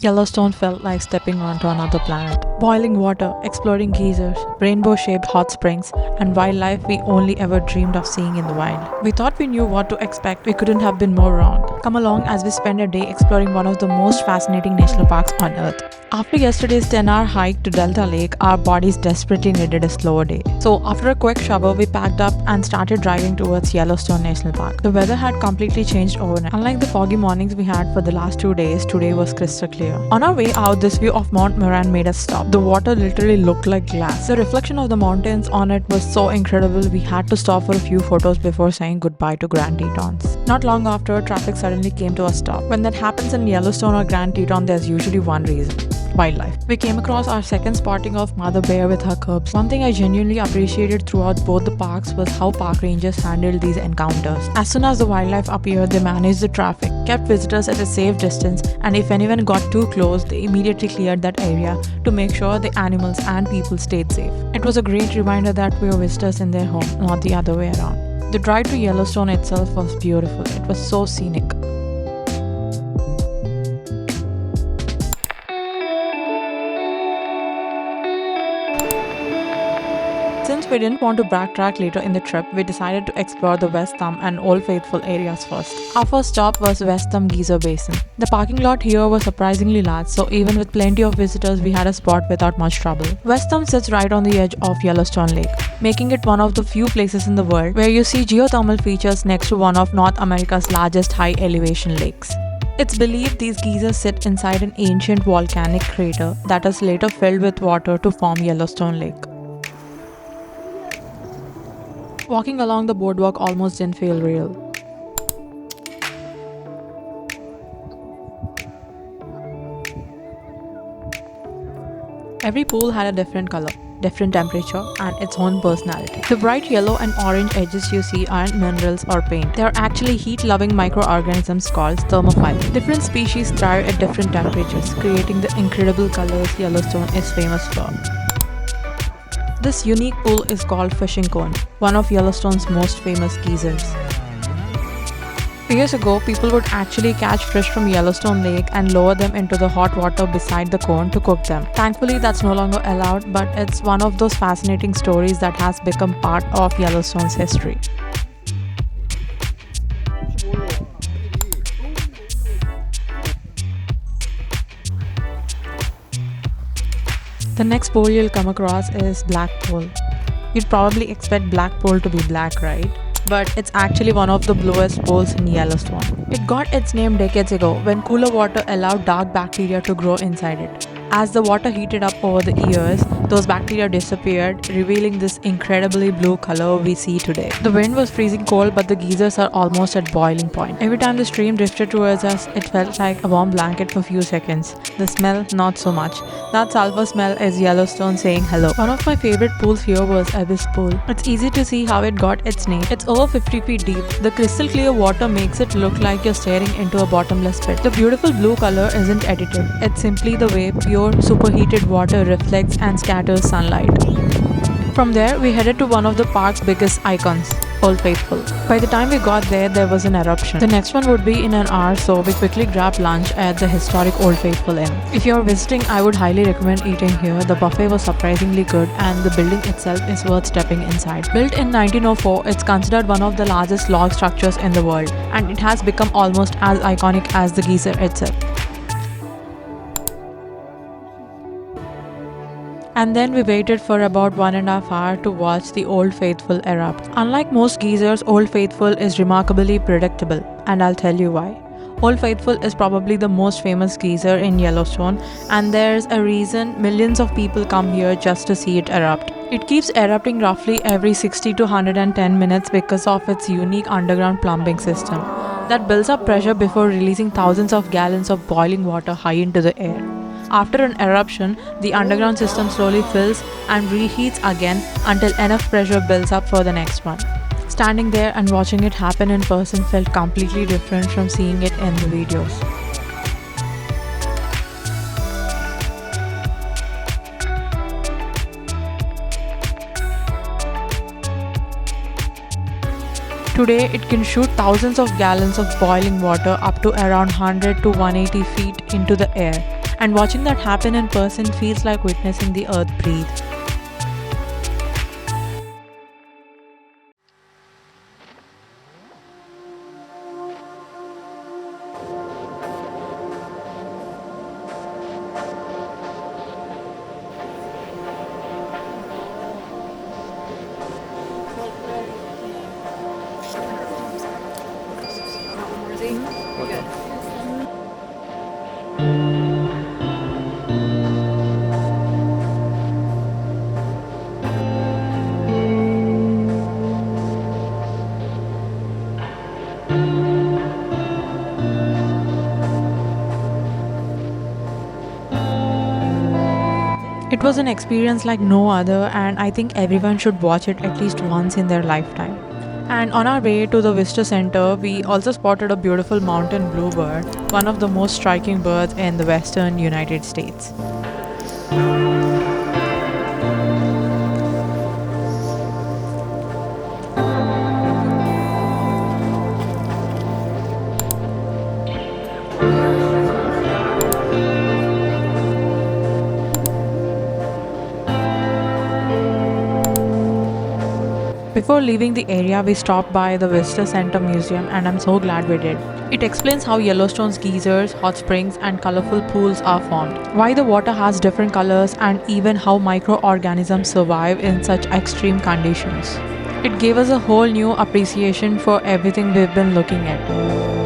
Yellowstone felt like stepping onto another planet. Boiling water, exploding geysers, rainbow-shaped hot springs, and wildlife we only ever dreamed of seeing in the wild. We thought we knew what to expect, we couldn't have been more wrong. Come along as we spend a day exploring one of the most fascinating national parks on Earth. After yesterday's 10-hour hike to Delta Lake, our bodies desperately needed a slower day. So after a quick shower, we packed up and started driving towards Yellowstone National Park. The weather had completely changed overnight. Unlike the foggy mornings we had for the last 2 days, today was crystal clear. On our way out, this view of Mount Moran made us stop. The water literally looked like glass. The reflection of the mountains on it was so incredible, we had to stop for a few photos before saying goodbye to Grand Tetons. Not long after, traffic suddenly came to a stop. When that happens in Yellowstone or Grand Teton, there's usually one reason: wildlife. We came across our second spotting of mother bear with her cubs. One thing I genuinely appreciated throughout both the parks was how park rangers handled these encounters. As soon as the wildlife appeared, they managed the traffic, kept visitors at a safe distance, and if anyone got too close, they immediately cleared that area to make sure the animals and people stayed safe. It was a great reminder that we were visitors in their home, not the other way around. The drive to Yellowstone itself was beautiful. It was so scenic. Since we didn't want to backtrack later in the trip, we decided to explore the West Thumb and Old Faithful areas first. Our first stop was West Thumb Geyser Basin. The parking lot here was surprisingly large, so even with plenty of visitors, we had a spot without much trouble. West Thumb sits right on the edge of Yellowstone Lake, making it one of the few places in the world where you see geothermal features next to one of North America's largest high elevation lakes. It's believed these geysers sit inside an ancient volcanic crater that was later filled with water to form Yellowstone Lake. Walking along the boardwalk almost didn't feel real. Every pool had a different color, different temperature, and its own personality. The bright yellow and orange edges you see aren't minerals or paint. They are actually heat-loving microorganisms called thermophiles. Different species thrive at different temperatures, creating the incredible colors Yellowstone is famous for. This unique pool is called Fishing Cone, one of Yellowstone's most famous geysers. Years ago, people would actually catch fish from Yellowstone Lake and lower them into the hot water beside the cone to cook them. Thankfully, that's no longer allowed, but it's one of those fascinating stories that has become part of Yellowstone's history. The next pole you'll come across is Black Pole. You'd probably expect Black Pole to be black, right? But it's actually one of the bluest poles in Yellowstone. It got its name decades ago when cooler water allowed dark bacteria to grow inside it. As the water heated up over the years, those bacteria disappeared, revealing this incredibly blue color we see today. The wind was freezing cold, but the geysers are almost at boiling point. Every time the stream drifted towards us, it felt like a warm blanket for a few seconds. The smell, not so much. That sulfur smell is Yellowstone saying hello. One of my favorite pools here was Abyss Pool. It's easy to see how it got its name. It's over 50 feet deep. The crystal clear water makes it look like you're staring into a bottomless pit. The beautiful blue color isn't edited. It's simply the way pure superheated water reflects and scatters sunlight. From there, we headed to one of the park's biggest icons, Old Faithful. By the time we got there was an eruption. The next one would be in an hour, so we quickly grabbed lunch at the historic Old Faithful Inn. If you're visiting, I would highly recommend eating here. The buffet was surprisingly good, and the building itself is worth stepping inside. Built in 1904, it's considered one of the largest log structures in the world, and it has become almost as iconic as the geyser itself. And then we waited for about 1.5 hours to watch the Old Faithful erupt. Unlike most geysers, Old Faithful is remarkably predictable, and I'll tell you why. Old Faithful is probably the most famous geyser in Yellowstone, and there's a reason millions of people come here just to see it erupt. It keeps erupting roughly every 60 to 110 minutes because of its unique underground plumbing system that builds up pressure before releasing thousands of gallons of boiling water high into the air. After an eruption, the underground system slowly fills and reheats again until enough pressure builds up for the next one. Standing there and watching it happen in person felt completely different from seeing it in the videos. Today, it can shoot thousands of gallons of boiling water up to around 100 to 180 feet into the air. And watching that happen in person feels like witnessing the earth breathe. It was an experience like no other, and I think everyone should watch it at least once in their lifetime. And on our way to the visitor center, we also spotted a beautiful mountain bluebird, one of the most striking birds in the western United States. Before leaving the area, we stopped by the Visitor Center Museum, and I'm so glad we did. It explains how Yellowstone's geysers, hot springs, and colorful pools are formed, why the water has different colors, and even how microorganisms survive in such extreme conditions. It gave us a whole new appreciation for everything we've been looking at.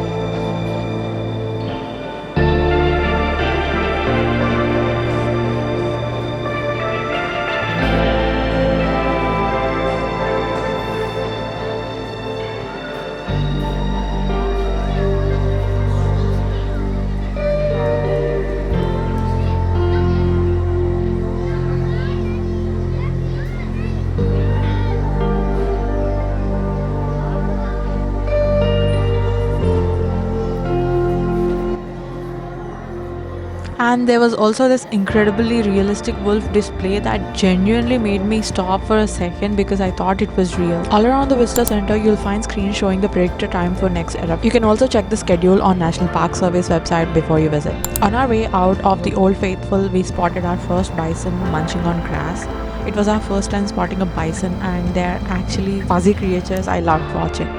And there was also this incredibly realistic wolf display that genuinely made me stop for a second because I thought it was real. All around the visitor center, you'll find screens showing the predicted time for next eruption. You can also check the schedule on National Park Service website before you visit. On our way out of the Old Faithful, we spotted our first bison munching on grass. It was our first time spotting a bison, and they're actually fuzzy creatures I loved watching.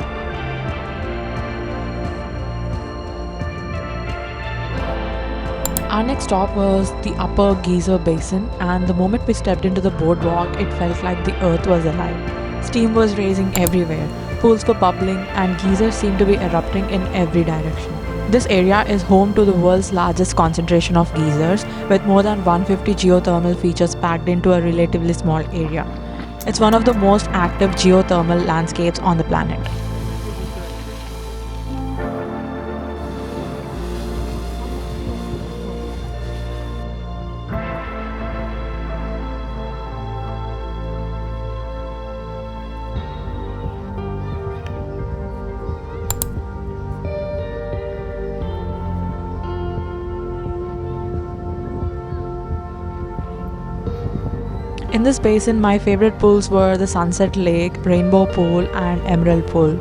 Our next stop was the Upper Geyser Basin, and the moment we stepped into the boardwalk, it felt like the earth was alive. Steam was rising everywhere, pools were bubbling, and geysers seemed to be erupting in every direction. This area is home to the world's largest concentration of geysers, with more than 150 geothermal features packed into a relatively small area. It's one of the most active geothermal landscapes on the planet. In this basin, my favorite pools were the Sunset Lake, Rainbow Pool, and Emerald Pool.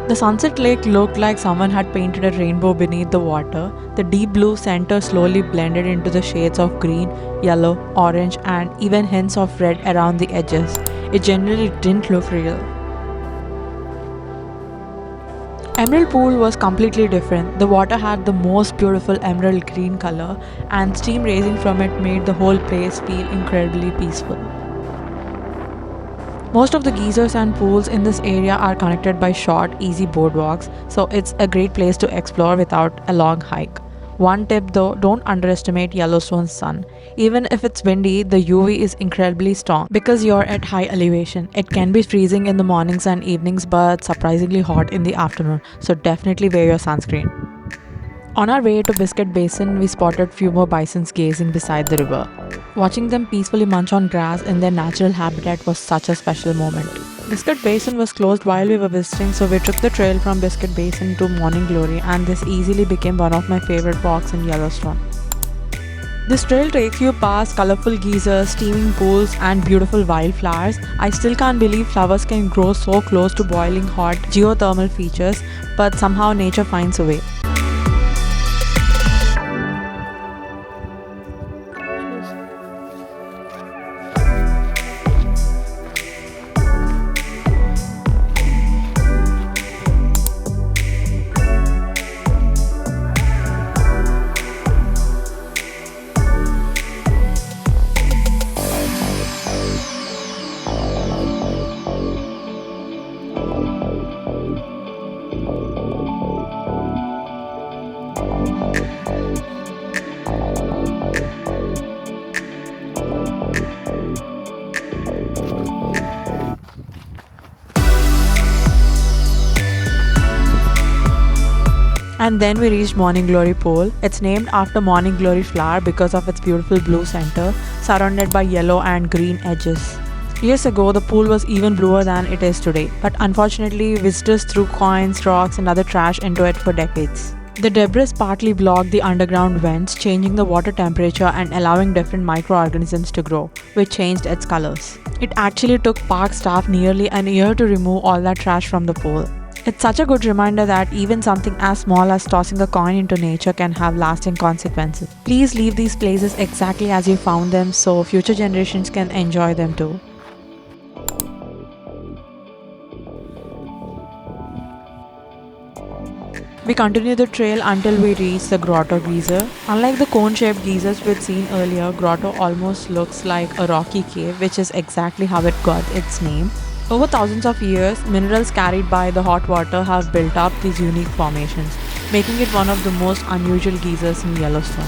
The Sunset Lake looked like someone had painted a rainbow beneath the water. The deep blue center slowly blended into the shades of green, yellow, orange, and even hints of red around the edges. It generally didn't look real. Emerald Pool was completely different. The water had the most beautiful emerald green color, and steam rising from it made the whole place feel incredibly peaceful. Most of the geysers and pools in this area are connected by short, easy boardwalks, so it's a great place to explore without a long hike. One tip though, don't underestimate Yellowstone's sun. Even if it's windy, the UV is incredibly strong because you're at high elevation. It can be freezing in the mornings and evenings but surprisingly hot in the afternoon, so definitely wear your sunscreen. On our way to Biscuit Basin, we spotted few more bisons gazing beside the river. Watching them peacefully munch on grass in their natural habitat was such a special moment. Biscuit Basin was closed while we were visiting, so we took the trail from Biscuit Basin to Morning Glory, and this easily became one of my favorite walks in Yellowstone. This trail takes you past colorful geysers, steaming pools, and beautiful wildflowers. I still can't believe flowers can grow so close to boiling hot geothermal features, but somehow nature finds a way. And then we reached Morning Glory Pool. It's named after Morning Glory flower because of its beautiful blue center, surrounded by yellow and green edges. Years ago, the pool was even bluer than it is today, but unfortunately, visitors threw coins, rocks, and other trash into it for decades. The debris partly blocked the underground vents, changing the water temperature and allowing different microorganisms to grow, which changed its colors. It actually took park staff nearly an year to remove all that trash from the pool. It's such a good reminder that even something as small as tossing a coin into nature can have lasting consequences. Please leave these places exactly as you found them so future generations can enjoy them too. We continue the trail until we reach the Grotto Geyser. Unlike the cone-shaped geysers we'd seen earlier, Grotto almost looks like a rocky cave, which is exactly how it got its name. Over thousands of years, minerals carried by the hot water have built up these unique formations, making it one of the most unusual geysers in Yellowstone.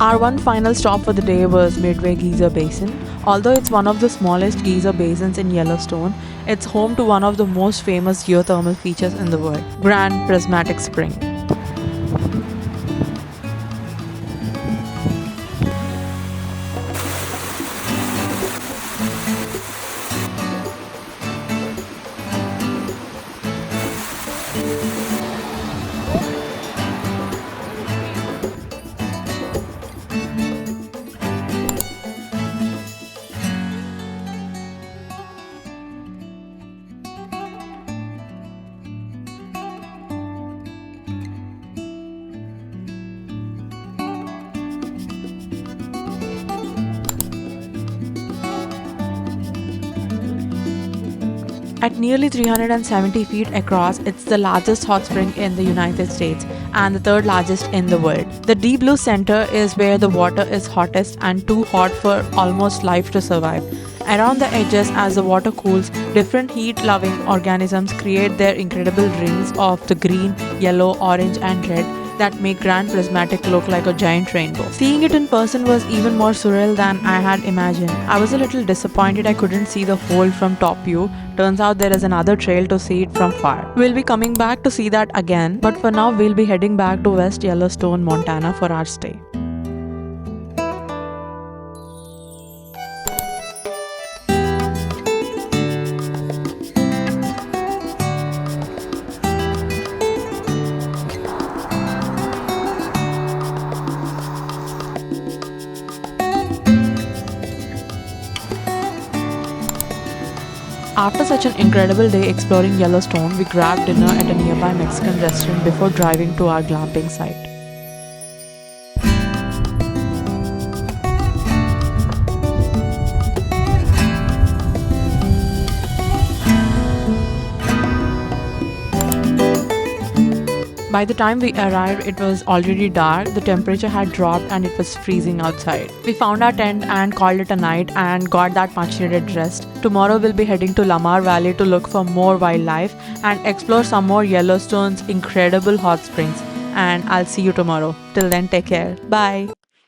Our one final stop for the day was Midway Geyser Basin. Although it's one of the smallest geyser basins in Yellowstone, it's home to one of the most famous geothermal features in the world, Grand Prismatic Spring. At nearly 370 feet across, it's the largest hot spring in the United States and the third largest in the world. The deep blue center is where the water is hottest and too hot for almost life to survive. Around the edges, as the water cools, different heat-loving organisms create their incredible rings of the green, yellow, orange, and red that make Grand Prismatic look like a giant rainbow. Seeing it in person was even more surreal than I had imagined. I was a little disappointed I couldn't see the whole from top view. Turns out there is another trail to see it from far. We'll be coming back to see that again, but for now we'll be heading back to West Yellowstone, Montana for our stay. After such an incredible day exploring Yellowstone, we grabbed dinner at a nearby Mexican restaurant before driving to our glamping site. By the time we arrived, it was already dark, the temperature had dropped and it was freezing outside. We found our tent and called it a night and got that much needed rest. Tomorrow we'll be heading to Lamar Valley to look for more wildlife and explore some more Yellowstone's incredible hot springs. And I'll see you tomorrow. Till then, take care. Bye.